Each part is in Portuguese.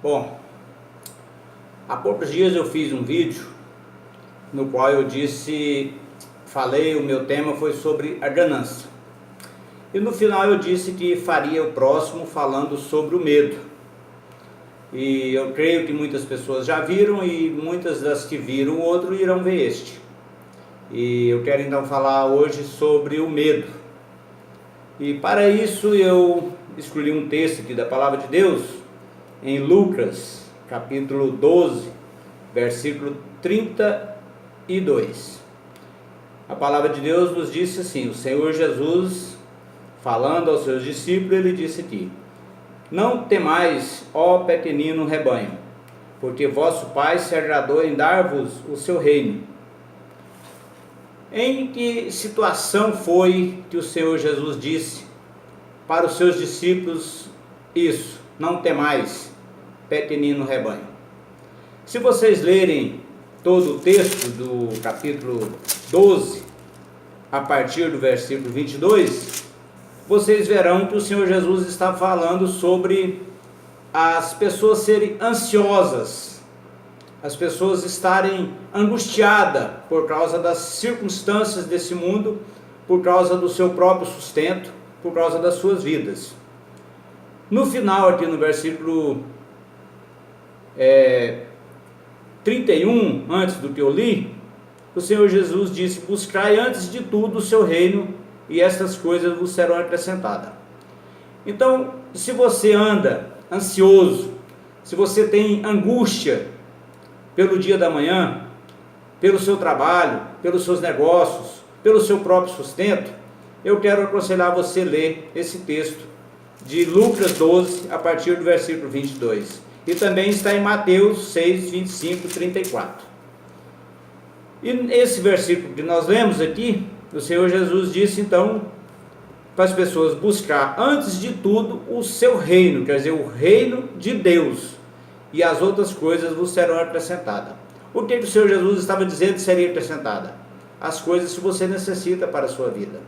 Bom, há poucos dias eu fiz um vídeo no qual eu falei, o meu tema foi sobre a ganância. E no final eu disse que faria o próximo falando sobre o medo. E eu creio que muitas pessoas já viram e muitas das que viram o outro irão ver este. E eu quero então falar hoje sobre o medo. E para isso eu escolhi um texto aqui da Palavra de Deus, em Lucas, capítulo 12, versículo 32. A Palavra de Deus nos disse assim: o Senhor Jesus, falando aos seus discípulos, ele disse aqui: não temais, ó pequenino rebanho, porque vosso Pai se agradou em dar-vos o seu reino. Em que situação foi que o Senhor Jesus disse para os seus discípulos isso? Não temais, pequenino rebanho. Se vocês lerem todo o texto do capítulo 12, a partir do versículo 22, vocês verão que o Senhor Jesus está falando sobre as pessoas serem ansiosas, as pessoas estarem angustiadas por causa das circunstâncias desse mundo, por causa do seu próprio sustento, por causa das suas vidas. No final, aqui no versículo 31, antes do que eu li, o Senhor Jesus disse: buscai antes de tudo o seu reino, e estas coisas vos serão acrescentadas. Então, se você anda ansioso, se você tem angústia pelo dia da manhã, pelo seu trabalho, pelos seus negócios, pelo seu próprio sustento, eu quero aconselhar você a ler esse texto de Lucas 12, a partir do versículo 22. E também está em Mateus 6, 25 e 34. E esse versículo que nós lemos aqui, o Senhor Jesus disse então para as pessoas buscar antes de tudo o seu reino, quer dizer, o reino de Deus, e as outras coisas vos serão acrescentadas. O que o Senhor Jesus estava dizendo que seria acrescentada? As coisas que você necessita para a sua vida,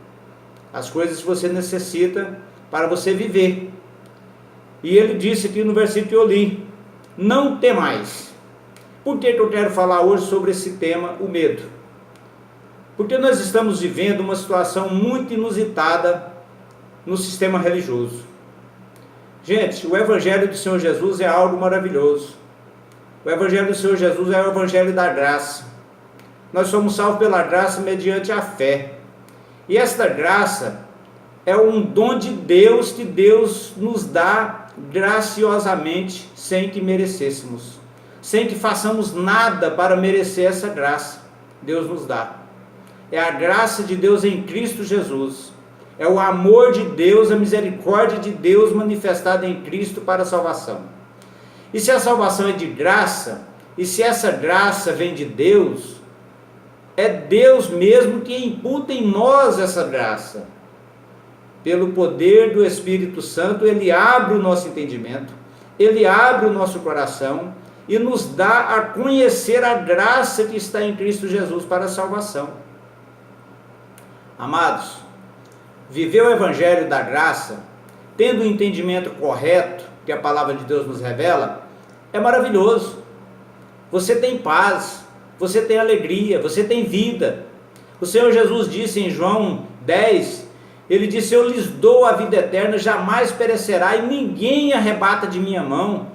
as coisas que você necessita para você viver. E ele disse aqui no versículo que eu li: não temais. Por que eu quero falar hoje sobre esse tema, o medo? Porque nós estamos vivendo uma situação muito inusitada no sistema religioso. Gente, o Evangelho do Senhor Jesus é algo maravilhoso. O Evangelho do Senhor Jesus é o Evangelho da graça. Nós somos salvos pela graça mediante a fé. E esta graça é um dom de Deus que Deus nos dá graciosamente, sem que merecêssemos, sem que façamos nada para merecer essa graça. Deus nos dá. É a graça de Deus em Cristo Jesus. É o amor de Deus, a misericórdia de Deus manifestada em Cristo para a salvação. E se a salvação é de graça, e se essa graça vem de Deus, é Deus mesmo que imputa em nós essa graça. Pelo poder do Espírito Santo, Ele abre o nosso entendimento, Ele abre o nosso coração e nos dá a conhecer a graça que está em Cristo Jesus para a salvação. Amados, viver o Evangelho da graça, tendo o entendimento correto que a Palavra de Deus nos revela, é maravilhoso. Você tem paz, você tem alegria, você tem vida. O Senhor Jesus disse em João 10, Ele disse: eu lhes dou a vida eterna, jamais perecerá, e ninguém arrebata de minha mão.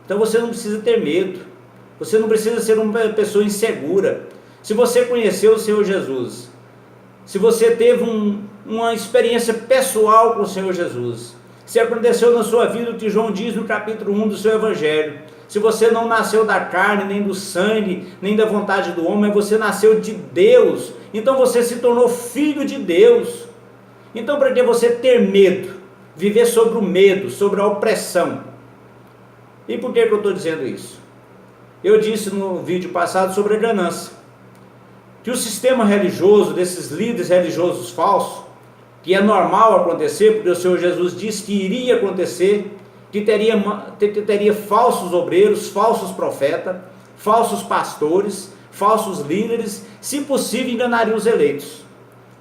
Então você não precisa ter medo, você não precisa ser uma pessoa insegura. Se você conheceu o Senhor Jesus, se você teve uma experiência pessoal com o Senhor Jesus, se aconteceu na sua vida o que João diz no capítulo 1 do seu Evangelho, se você não nasceu da carne, nem do sangue, nem da vontade do homem, mas você nasceu de Deus, então você se tornou filho de Deus. Então, para que você ter medo, viver sobre o medo, sobre a opressão? E por que eu estou dizendo isso? Eu disse no vídeo passado sobre a ganância, que o sistema religioso, desses líderes religiosos falsos, que é normal acontecer, porque o Senhor Jesus disse que iria acontecer, que teria falsos obreiros, falsos profetas, falsos pastores, falsos líderes, se possível enganariam os eleitos.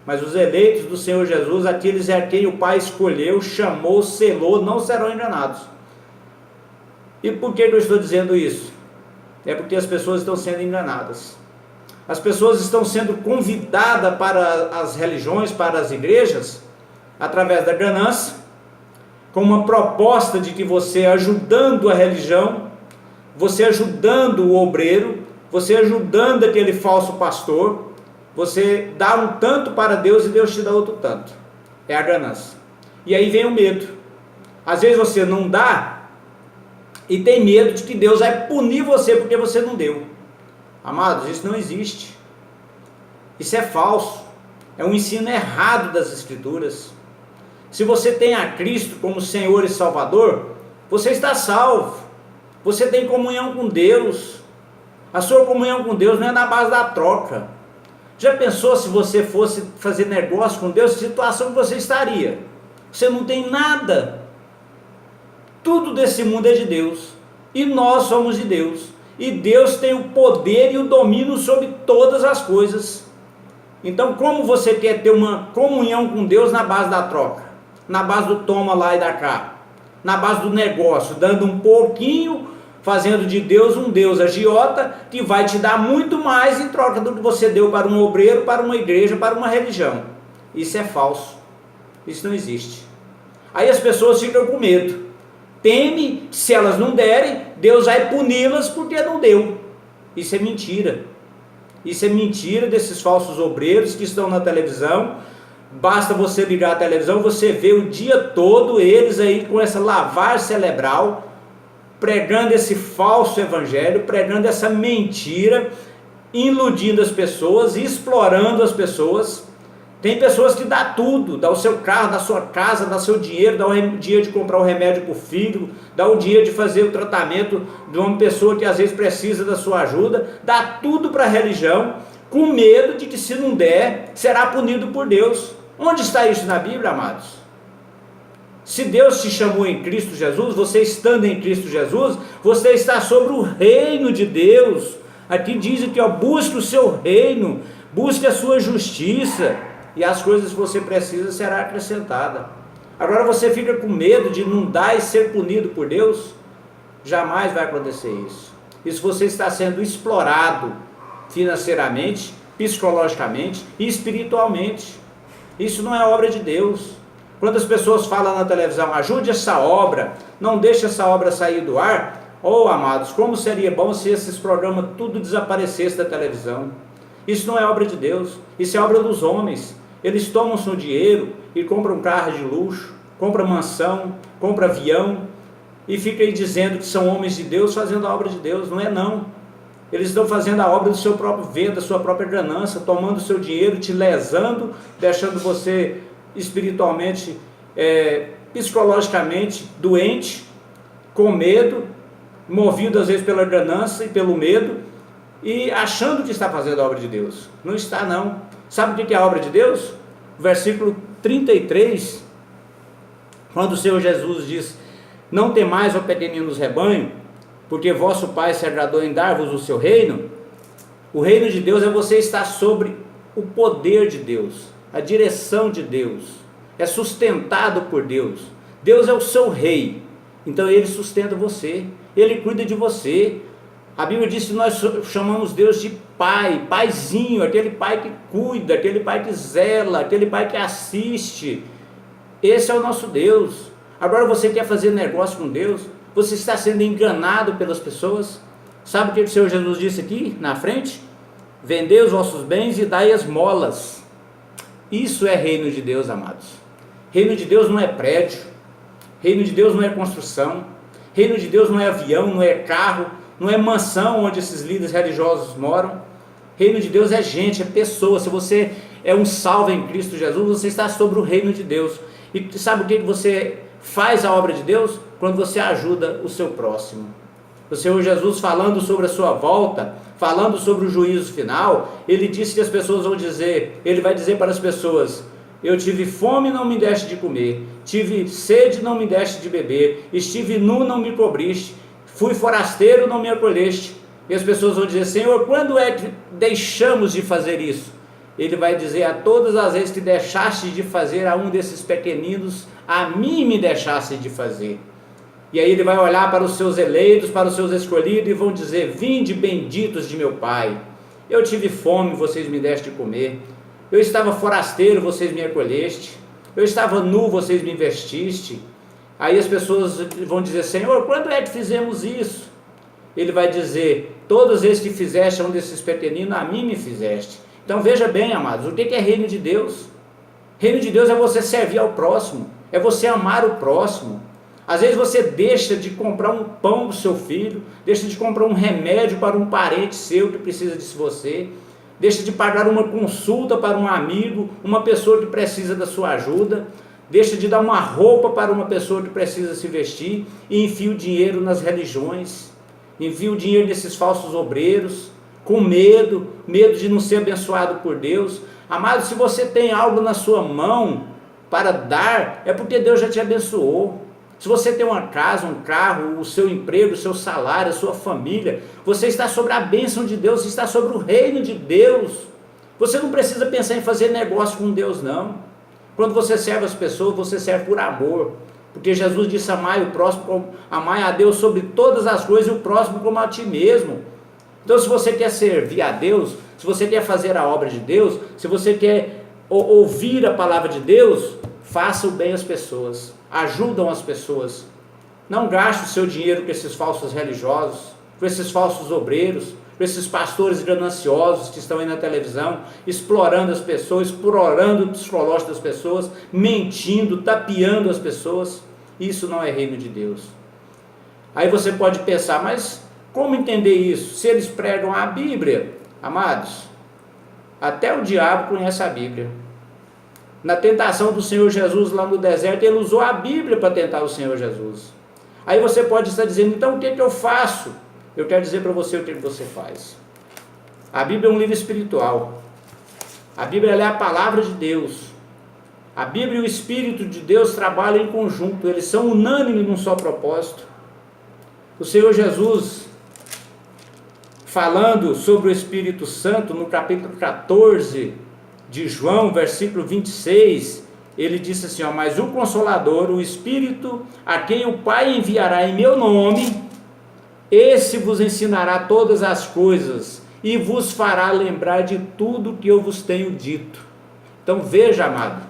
Mas os eleitos do Senhor Jesus, aqueles a quem o Pai escolheu, chamou, selou, não serão enganados. E por que eu estou dizendo isso? É porque as pessoas estão sendo enganadas. As pessoas estão sendo convidadas para as religiões, para as igrejas, através da ganância, com uma proposta de que você ajudando a religião, você ajudando o obreiro, você ajudando aquele falso pastor, você dá um tanto para Deus e Deus te dá outro tanto. É a ganância. E aí vem o medo. Às vezes você não dá e tem medo de que Deus vai punir você porque você não deu. Amados, isso não existe. Isso é falso. É um ensino errado das Escrituras. Se você tem a Cristo como Senhor e Salvador, você está salvo. Você tem comunhão com Deus. A sua comunhão com Deus não é na base da troca. Já pensou se você fosse fazer negócio com Deus, que situação que você estaria? Você não tem nada. Tudo desse mundo é de Deus. E nós somos de Deus. E Deus tem o poder e o domínio sobre todas as coisas. Então, como você quer ter uma comunhão com Deus na base da troca? Na base do toma lá e dá cá? Na base do negócio, dando um pouquinho, fazendo de Deus um Deus agiota, que vai te dar muito mais em troca do que você deu para um obreiro, para uma igreja, para uma religião. Isso é falso. Isso não existe. Aí as pessoas ficam com medo. Teme, se elas não derem, Deus vai puni-las porque não deu. Isso é mentira. Isso é mentira desses falsos obreiros que estão na televisão. Basta você ligar a televisão, você vê o dia todo eles aí com essa lavagem cerebral, pregando esse falso evangelho, pregando essa mentira, iludindo as pessoas, explorando as pessoas. Tem pessoas que dá tudo, dá o seu carro, dá a sua casa, dá seu dinheiro, dá o dinheiro de comprar o remédio para o filho, dá o dinheiro de fazer o tratamento de uma pessoa que às vezes precisa da sua ajuda, dá tudo para a religião, com medo de que se não der, será punido por Deus. Onde está isso na Bíblia, amados? Se Deus te chamou em Cristo Jesus, você estando em Cristo Jesus, você está sobre o reino de Deus. Aqui diz que busque o seu reino, busque a sua justiça, e as coisas que você precisa será acrescentada. Agora você fica com medo de não dar e ser punido por Deus? Jamais vai acontecer isso. Isso você está sendo explorado financeiramente, psicologicamente e espiritualmente. Isso não é obra de Deus. Quando as pessoas falam na televisão, ajude essa obra, não deixe essa obra sair do ar. Oh, amados, como seria bom se esses programas tudo desaparecesse da televisão. Isso não é obra de Deus, isso é obra dos homens. Eles tomam seu dinheiro e compram carro de luxo, compram mansão, compram avião e ficam aí dizendo que são homens de Deus fazendo a obra de Deus. Não é não. Eles estão fazendo a obra do seu próprio vento, da sua própria ganância, tomando o seu dinheiro, te lesando, deixando você espiritualmente, psicologicamente doente, com medo, movido às vezes pela ganância e pelo medo, e achando que está fazendo a obra de Deus. Não está não. Sabe o que é a obra de Deus? Versículo 33, quando o Senhor Jesus diz: não temais, ó pequeninos rebanho, porque vosso Pai se agradou em dar-vos o seu reino. O reino de Deus é você estar sobre o poder de Deus, a direção de Deus, é sustentado por Deus. Deus é o seu rei, então Ele sustenta você, Ele cuida de você. A Bíblia diz que nós chamamos Deus de Pai, Paizinho, aquele Pai que cuida, aquele Pai que zela, aquele Pai que assiste. Esse é o nosso Deus. Agora você quer fazer negócio com Deus? Você está sendo enganado pelas pessoas? Sabe o que o Senhor Jesus disse aqui na frente? Vendei os vossos bens e dai as molas. Isso é reino de Deus, amados. Reino de Deus não é prédio, reino de Deus não é construção, reino de Deus não é avião, não é carro, não é mansão onde esses líderes religiosos moram. Reino de Deus é gente, é pessoa. Se você é um salvo em Cristo Jesus, você está sobre o reino de Deus. E sabe o que você faz a obra de Deus? Quando você ajuda o seu próximo. O Senhor Jesus, falando sobre a sua volta, falando sobre o juízo final, Ele disse que as pessoas vão dizer, Ele vai dizer para as pessoas: eu tive fome e não me deste de comer, tive sede e não me deste de beber, estive nu e não me cobriste, fui forasteiro e não me acolheste. E as pessoas vão dizer: Senhor, quando é que deixamos de fazer isso? Ele vai dizer: a todas as vezes que deixaste de fazer a um desses pequeninos, a mim me deixaste de fazer. E aí ele vai olhar para os seus eleitos, para os seus escolhidos, e vão dizer: vinde benditos de meu Pai. Eu tive fome, vocês me deste de comer. Eu estava forasteiro, vocês me acolheste. Eu estava nu, vocês me vestiste. Aí as pessoas vão dizer: Senhor, quando é que fizemos isso? Ele vai dizer: todos esses que fizeste a um desses pequeninos, a mim me fizeste. Então veja bem, amados, o que é reino de Deus? Reino de Deus é você servir ao próximo, é você amar o próximo. Às vezes você deixa de comprar um pão para o seu filho, deixa de comprar um remédio para um parente seu que precisa de você, deixa de pagar uma consulta para um amigo, uma pessoa que precisa da sua ajuda, deixa de dar uma roupa para uma pessoa que precisa se vestir e enfia o dinheiro nas religiões, envia o dinheiro nesses falsos obreiros, com medo de não ser abençoado por Deus. Amado, se você tem algo na sua mão para dar, é porque Deus já te abençoou. Se você tem uma casa, um carro, o seu emprego, o seu salário, a sua família, você está sobre a bênção de Deus, você está sobre o reino de Deus. Você não precisa pensar em fazer negócio com Deus, não. Quando você serve as pessoas, você serve por amor, porque Jesus disse: amai o próximo, amai a Deus sobre todas as coisas e o próximo como a ti mesmo. Então, se você quer servir a Deus, se você quer fazer a obra de Deus, se você quer ouvir a palavra de Deus, faça o bem às pessoas, ajudam as pessoas. Não gaste o seu dinheiro com esses falsos religiosos, com esses falsos obreiros, com esses pastores gananciosos que estão aí na televisão, explorando as pessoas, explorando o psicológico das pessoas, mentindo, tapeando as pessoas. Isso não é reino de Deus. Aí você pode pensar: mas como entender isso? Se eles pregam a Bíblia, amados, até o diabo conhece a Bíblia. Na tentação do Senhor Jesus lá no deserto, ele usou a Bíblia para tentar o Senhor Jesus. Aí você pode estar dizendo: então o que eu faço? Eu quero dizer para você o que você faz. A Bíblia é um livro espiritual. A Bíblia é a palavra de Deus. A Bíblia e o Espírito de Deus trabalham em conjunto, eles são unânimes num só propósito. O Senhor Jesus, falando sobre o Espírito Santo, no capítulo 14 de João, versículo 26, ele disse assim: mas o Consolador, o Espírito, a quem o Pai enviará em meu nome, esse vos ensinará todas as coisas e vos fará lembrar de tudo que eu vos tenho dito. Então veja, amado,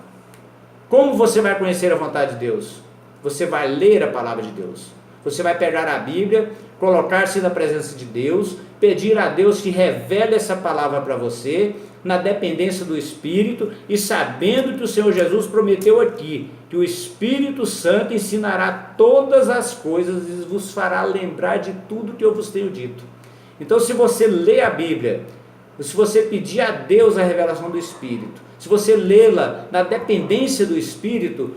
como você vai conhecer a vontade de Deus? Você vai ler a palavra de Deus. Você vai pegar a Bíblia, colocar-se na presença de Deus, pedir a Deus que revele essa palavra para você, na dependência do Espírito, e sabendo que o Senhor Jesus prometeu aqui, que o Espírito Santo ensinará todas as coisas e vos fará lembrar de tudo que eu vos tenho dito. Então, se você lê a Bíblia, se você pedir a Deus a revelação do Espírito, se você lê-la na dependência do Espírito,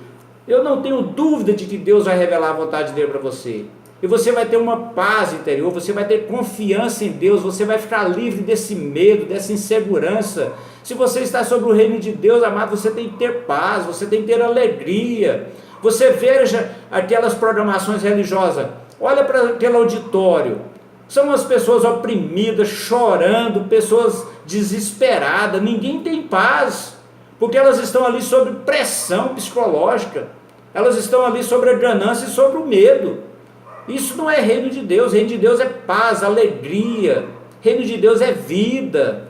eu não tenho dúvida de que Deus vai revelar a vontade dele para você. E você vai ter uma paz interior, você vai ter confiança em Deus, você vai ficar livre desse medo, dessa insegurança. Se você está sobre o reino de Deus, amado, você tem que ter paz, você tem que ter alegria. Você veja aquelas programações religiosas, olha para aquele auditório, são as pessoas oprimidas, chorando, pessoas desesperadas, ninguém tem paz, porque elas estão ali sob pressão psicológica, elas estão ali sobre a ganância e sobre o medo. Isso não é reino de Deus. Reino de Deus é paz, alegria. Reino de Deus é vida.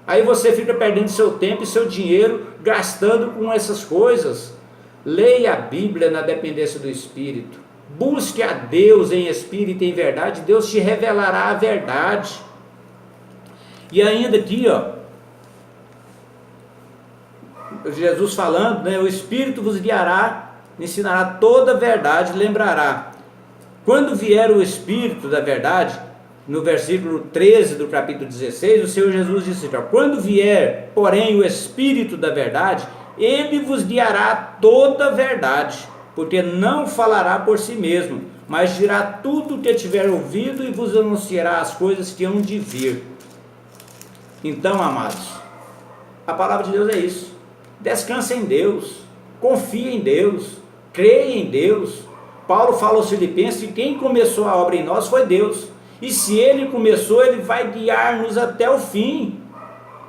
Aí você fica perdendo seu tempo e seu dinheiro gastando com essas coisas. Leia a Bíblia na dependência do Espírito. Busque a Deus em espírito e em verdade. Deus te revelará a verdade. E ainda aqui, Jesus falando, né, o Espírito vos guiará, ensinará toda a verdade, lembrará. Quando vier o Espírito da verdade, no versículo 13 do capítulo 16, o Senhor Jesus disse: quando vier, porém, o Espírito da verdade, ele vos guiará toda a verdade, porque não falará por si mesmo, mas dirá tudo o que tiver ouvido e vos anunciará as coisas que hão de vir. Então, amados, a palavra de Deus é isso. Descansa em Deus, confia em Deus, creia em Deus. Paulo fala aos Filipenses que quem começou a obra em nós foi Deus, e se ele começou, ele vai guiar-nos até o fim.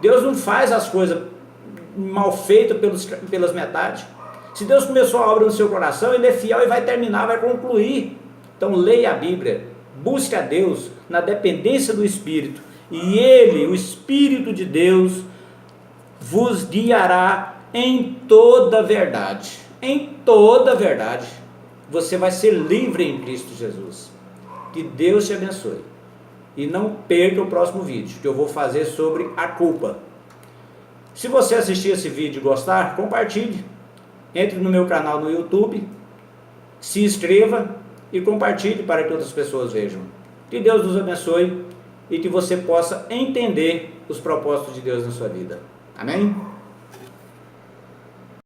Deus não faz as coisas mal feitas pelas metades. Se Deus começou a obra no seu coração, ele é fiel e vai terminar, vai concluir. Então leia a Bíblia, busque a Deus na dependência do Espírito, e Ele, o Espírito de Deus, vos guiará em toda verdade. Em toda verdade. Você vai ser livre em Cristo Jesus. Que Deus te abençoe. E não perca o próximo vídeo, que eu vou fazer sobre a culpa. Se você assistir esse vídeo e gostar, compartilhe. Entre no meu canal no YouTube, se inscreva e compartilhe para que outras pessoas vejam. Que Deus nos abençoe e que você possa entender os propósitos de Deus na sua vida. Amém?